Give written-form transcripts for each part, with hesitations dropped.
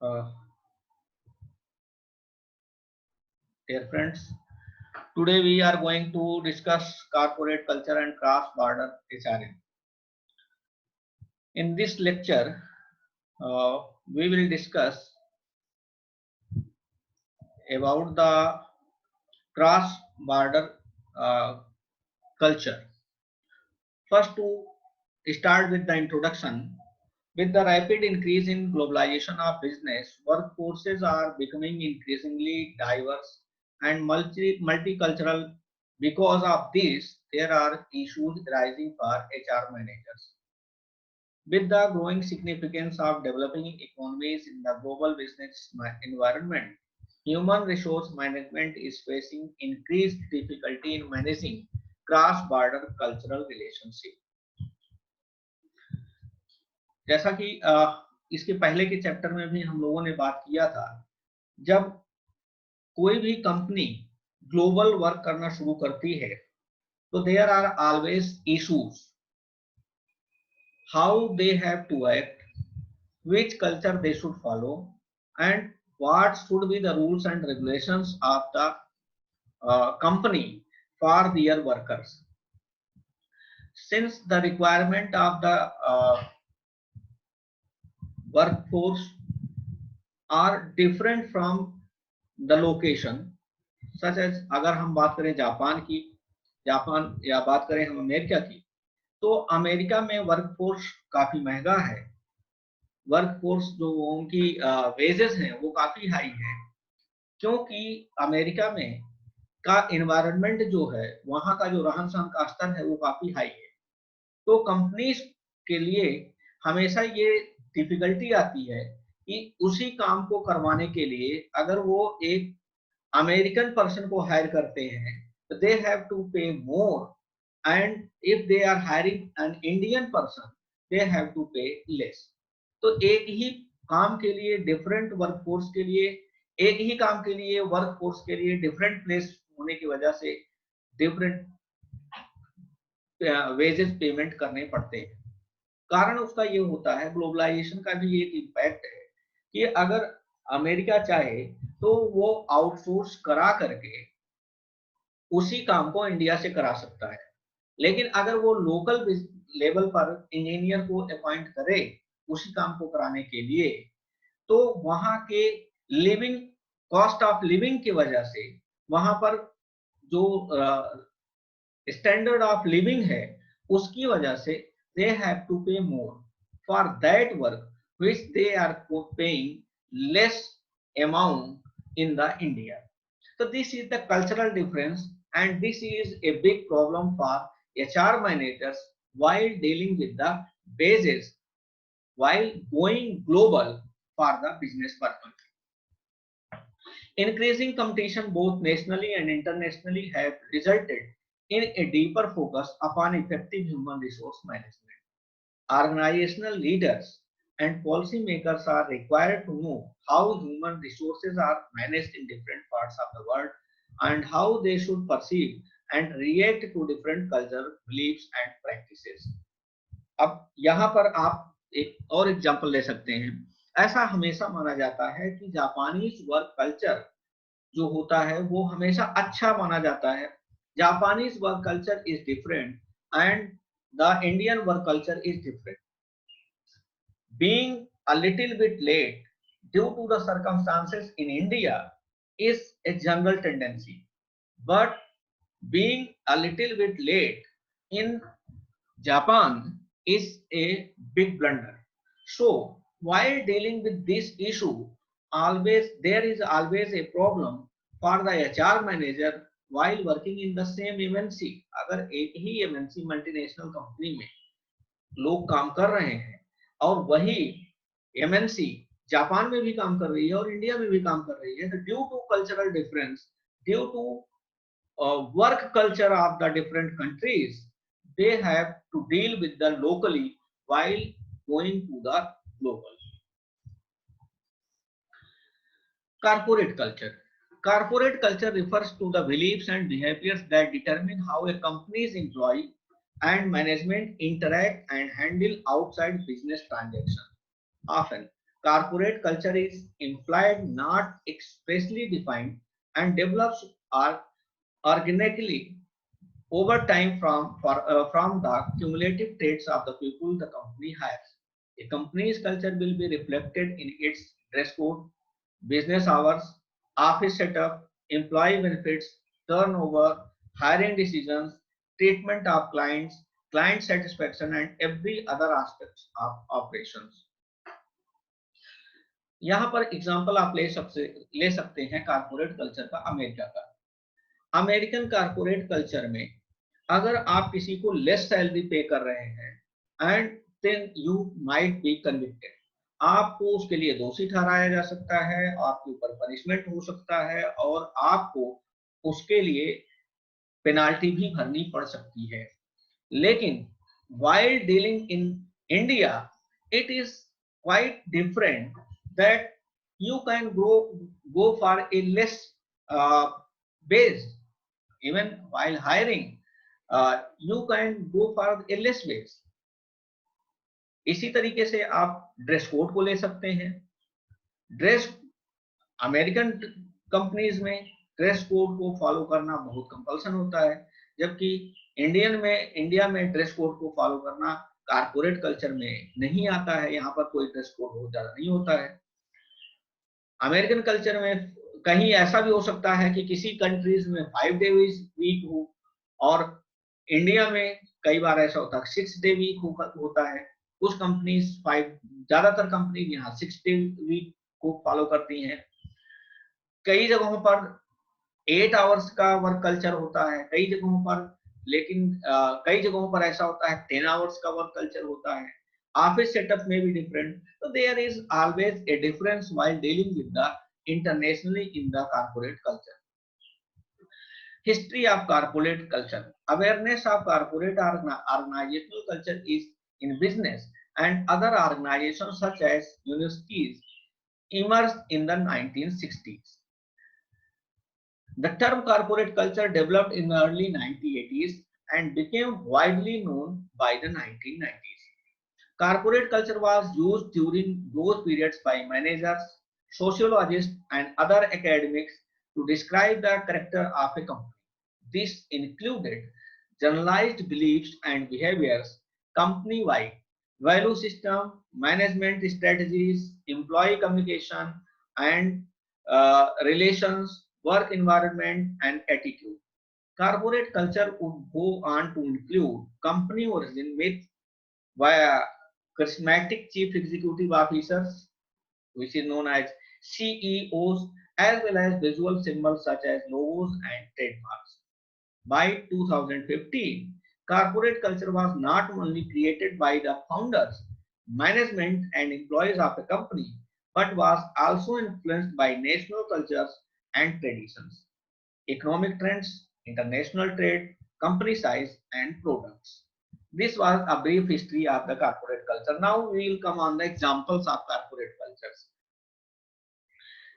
Uh, Dear friends, today we are going to discuss corporate culture and cross-border HRM. In this lecture, we will discuss about the cross-border uh, culture. First, to start with the introduction, with the rapid increase in globalization of business, workforces are becoming increasingly diverse and multicultural. Because of this, there are issues rising for HR managers. With the growing significance of developing economies in the global business environment, human resource management is facing increased difficulty in managing cross-border cultural relationship. जैसा कि इसके पहले के chapter में भी हम लोगों ने बात किया था, जब कोई भी कंपनी ग्लोबल वर्क करना शुरू करती है तो there are always issues, how they have to act, which culture they should follow, and what should be the rules and regulations of the company for their workers. Since the requirement of the workforce are different from the location, such as अगर हम बात करें Japan या बात करें हम America की, तो अमेरिका में वर्कफोर्स काफी महंगा है। वर्कफोर्स जो उनकी वेजेस हैं वो काफी हाई है, क्योंकि अमेरिका में का एनवायरनमेंट जो है, वहां का जो रहन सहन का स्तर है वो काफी हाई है। तो कंपनीज के लिए हमेशा ये डिफिकल्टी आती है कि उसी काम को करवाने के लिए अगर वो एक अमेरिकन पर्सन को हायर करते हैं तो दे have to pay more, and if they are hiring an Indian person they have to pay less. तो एक ही काम के लिए डिफरेंट वर्कफोर्स के लिए, एक ही काम के लिए वर्कफोर्स के लिए डिफरेंट प्लेस होने की वजह से डिफरेंट वेजेस पेमेंट करने पड़ते हैं। कारण उसका ये होता है, ग्लोबलाइजेशन का भी एक इम्पैक्ट है कि अगर अमेरिका चाहे तो वो आउटसोर्स करा करके उसी काम को इंडिया से करा सकता है, लेकिन अगर वो लोकल लेवल पर इंजीनियर को अपॉइंट करे उसी काम को कराने के लिए, तो वहां के लिविंग कॉस्ट ऑफ लिविंग की वजह से वहां पर जो स्टैंडर्ड ऑफ लिविंग है उसकी वजह से दे have to pay more for that work which they are paying less amount in the India. So this is the cultural difference, and this is a big problem for HR managers while dealing with the bases while going global for the business purpose. Increasing competition both nationally and internationally have resulted in a deeper focus upon effective human resource management. Organizational leaders and policymakers are required to know how human resources are managed in different parts of the world and how they should perceive and react to different culture, beliefs and practices. अब यहाँ पर आप एक और example ले सकते हैं। ऐसा हमेशा माना जाता है कि जापानीज वर्क कल्चर जो होता है वो हमेशा अच्छा माना जाता है। Japanese work culture is different and the Indian work culture is different. Being a little bit late due to the circumstances in India is a general tendency, but being a little bit late in Japan is a big blunder. So while dealing with this issue, always there is always a problem for the HR manager while working in the same MNC. अगर एक ही MNC multinational company में लोग काम कर रहे हैं और वही MNC जापान में भी काम कर रही है और इंडिया में भी काम कर रही है, तो due to cultural difference, due to work culture of the different countries, they have to deal with the locally while going to the global. Corporate culture. Corporate culture refers to the beliefs and behaviors that determine how a company's employee and management interact and handle outside business transactions. Often, corporate culture is implied, not expressly defined, and develops organically over time from the cumulative traits of the people the company hires. A company's culture will be reflected in its dress code, business hours, office setup, employee benefits, turnover, hiring decisions, treatment of clients, client satisfaction, and every other aspects of operations. यहाँ पर example आप ले सकते हैं corporate culture का America का। American corporate culture में अगर आप किसी को लेस सैलरी पे कर रहे हैं and then you might be convicted, आपको उसके लिए दोषी ठहराया जा सकता है, आपके ऊपर पनिशमेंट हो सकता है और आपको उसके लिए पेनाल्टी भी भरनी पड़ सकती है। लेकिन while dealing in India, it is quite different that you can go for a less base. Even while hiring, you can go for a less base. इसी तरीके से आप ड्रेस कोड को ले सकते हैं। ड्रेस अमेरिकन कंपनीज में dress code को फॉलो करना बहुत कंपल्सन होता है, जबकि इंडिया में ड्रेस कोड को फॉलो करना कारपोरेट कल्चर में नहीं आता है। यहाँ पर कोई ड्रेस कोड बहुत ज्यादा नहीं होता है। अमेरिकन कल्चर में कहीं ऐसा भी हो सकता है कि किसी कंट्रीज में 5 डे वीक हो और इंडिया में कई बार ऐसा होता है 6 डे वीक होता है। कुछ कंपनीज ज्यादातर कंपनी यहाँ 6 डे वीक को फॉलो करती हैं। कई जगहों पर 8 आवर्स का वर्क कल्चर होता है कई जगहों पर, लेकिन कई जगहों पर ऐसा होता है 10 आवर्स का वर्क कल्चर होता है। ऑफिस सेटअप में भी डिफरेंट, तो there is always a difference while dealing with the internationally in the corporate culture. History of corporate culture, awareness of corporate organizational culture is in business and other organizations such as universities emerged in the 1960s. The term corporate culture developed in the early 1980s and became widely known by the 1990s. Corporate culture was used during those periods by managers, sociologists, and other academics to describe the character of a company. This included generalized beliefs and behaviors, company-wide value system, management strategies, employee communication, and relations, work environment, and attitude. Corporate culture would go on to include company origin myth via charismatic chief executive officers, which is known as CEOs, as well as visual symbols such as logos and trademarks. By 2015, corporate culture was not only created by the founders, management, and employees of a company, but was also influenced by national cultures and traditions, economic trends, international trade, company size, and products. This was a brief history of the corporate culture. Now we will come on the examples of corporate cultures.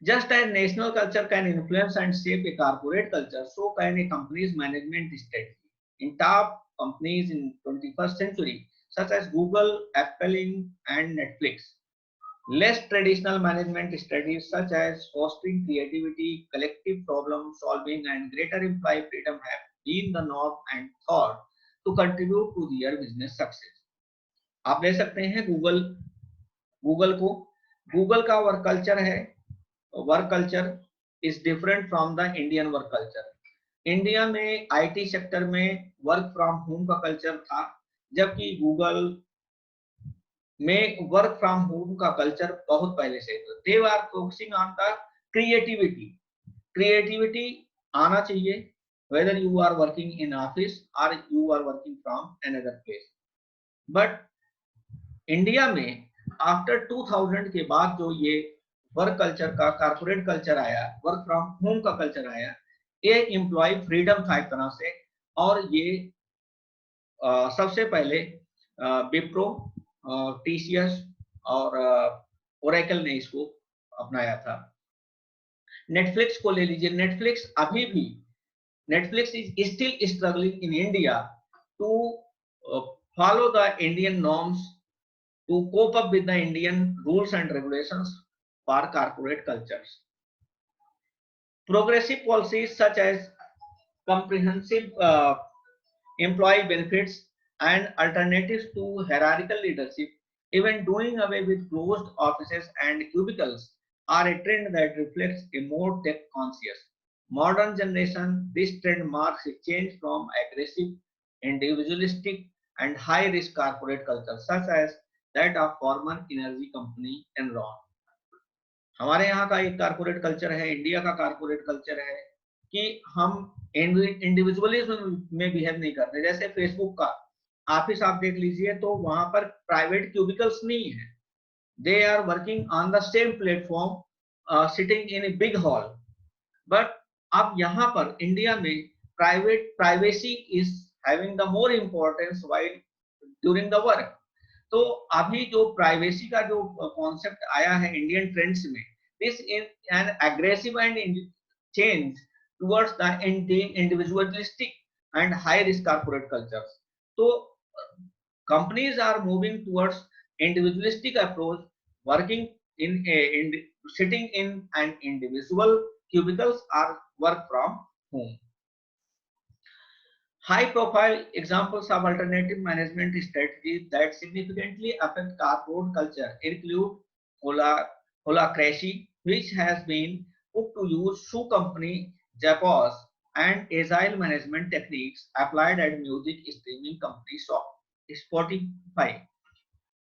Just as national culture can influence and shape a corporate culture, so can a company's management strategy. In top companies in 21st century, such as Google, Apple, and Netflix, less traditional management strategies such as fostering creativity, collective problem solving, and greater employee freedom have been the norm and thought to contribute to their business success. आप ले सकते हैं Google को, Google का work culture है, work culture is different from the Indian work culture. India में IT sector में work from home का कल्चर था, जबकि गूगल में वर्क फ्रॉम होम का कल्चर बहुत पहले से था। They are focusing on the creativity आना चाहिए, whether you are working in office or you are working from another place. But India में आफ्टर 2000 के बाद जो ये वर्क कल्चर का कारपोरेट कल्चर आया, वर्क फ्रॉम होम का कल्चर आया, ये एम्प्लॉय फ्रीडम था एक तरह से, और ये सबसे पहले विप्रो, टीसीएस और ओरेकल ने इसको अपनाया था। नेटफ्लिक्स को ले लीजिए, नेटफ्लिक्स अभी भी Netflix is still struggling in India to follow the Indian norms to cope up with the Indian rules and regulations for corporate cultures. Progressive policies such as comprehensive employee benefits and alternatives to hierarchical leadership, even doing away with closed offices and cubicles, are a trend that reflects a more tech conscious modern generation. This trend marks a change from aggressive, individualistic, and high risk corporate culture, such as that of former energy company Enron. हमारे यहाँ का एक corporate culture है, India का corporate culture है कि हम individualism में बिहेव नहीं करते। जैसे फेसबुक का ऑफिस आप देख लीजिए तो वहां पर प्राइवेट क्यूबिकल्स नहीं है, they are working on the same platform sitting in a big hall. But अब यहाँ पर इंडिया में privacy is having the more importance while during the work. तो अभी जो प्राइवेसी का जो कॉन्सेप्ट आया है इंडियन ट्रेंड्स में, this is an aggressive and change towards the individualistic and high risk corporate cultures. तो companies are moving towards individualistic approach, working in sitting in an individual cubicles or work from home. High profile examples of alternative management strategies that significantly affect corporate culture include Holacracy, which has been put to use through company Zappos, and agile management techniques applied at music streaming company Spotify.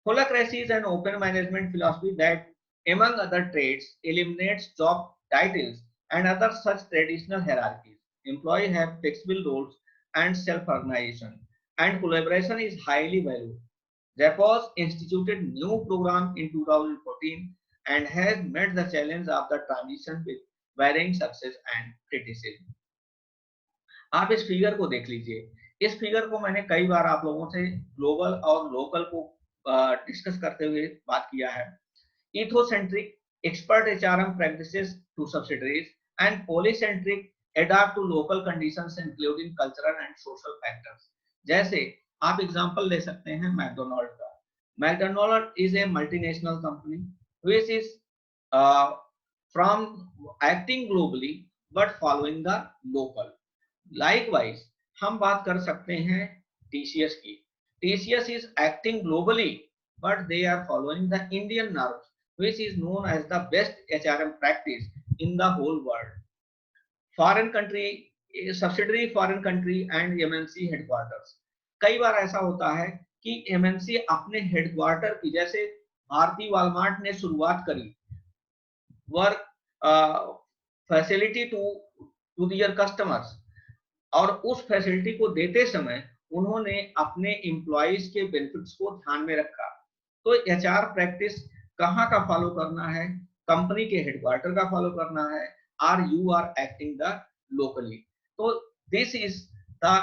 Holacracy is an open management philosophy that, among other traits, eliminates job titles and other such traditional hierarchies. Employees have flexible roles and self-organization, and collaboration is highly valued. Zappos instituted new program in 2014 and has met the challenge of the transition with varying success and criticism. आप इस figure को देख लीजिए। इस figure को मैंने कई बार आप लोगों से ग्लोबल और लोकल को डिस्कस करते हुए बात किया है। Ethnocentric export HRM practices to subsidiaries and polycentric adapt to local conditions including cultural and social factors। जैसे आप एग्जांपल ले सकते हैं मैकडोनाल्ड का। McDonald is a multinational company which is from acting globally but following the local। Likewise हम बात कर सकते हैं TCS की। TCS is acting globally but they are following the Indian norms which is known as the best HRM practice in the whole world। Foreign country, subsidiary foreign country and MNC headquarters. कई बार ऐसा होता है कि MNC अपने headquarter की, जैसे भारतीय Walmart ने शुरुआत करी work facility to their customers, और उस फैसिलिटी को देते समय उन्होंने अपने एम्प्लॉइज के बेनिफिट्स को ध्यान में रखा। तो एचआर प्रैक्टिस कहाँ का फॉलो करना है? कंपनी के हेडक्वार्टर का फॉलो करना है, or you are acting the locally। So this is the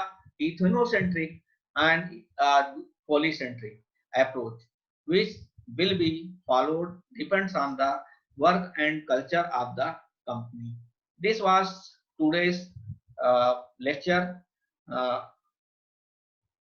ethnocentric and polycentric approach which will be followed depends on the work and culture of the company। This was today's lecture।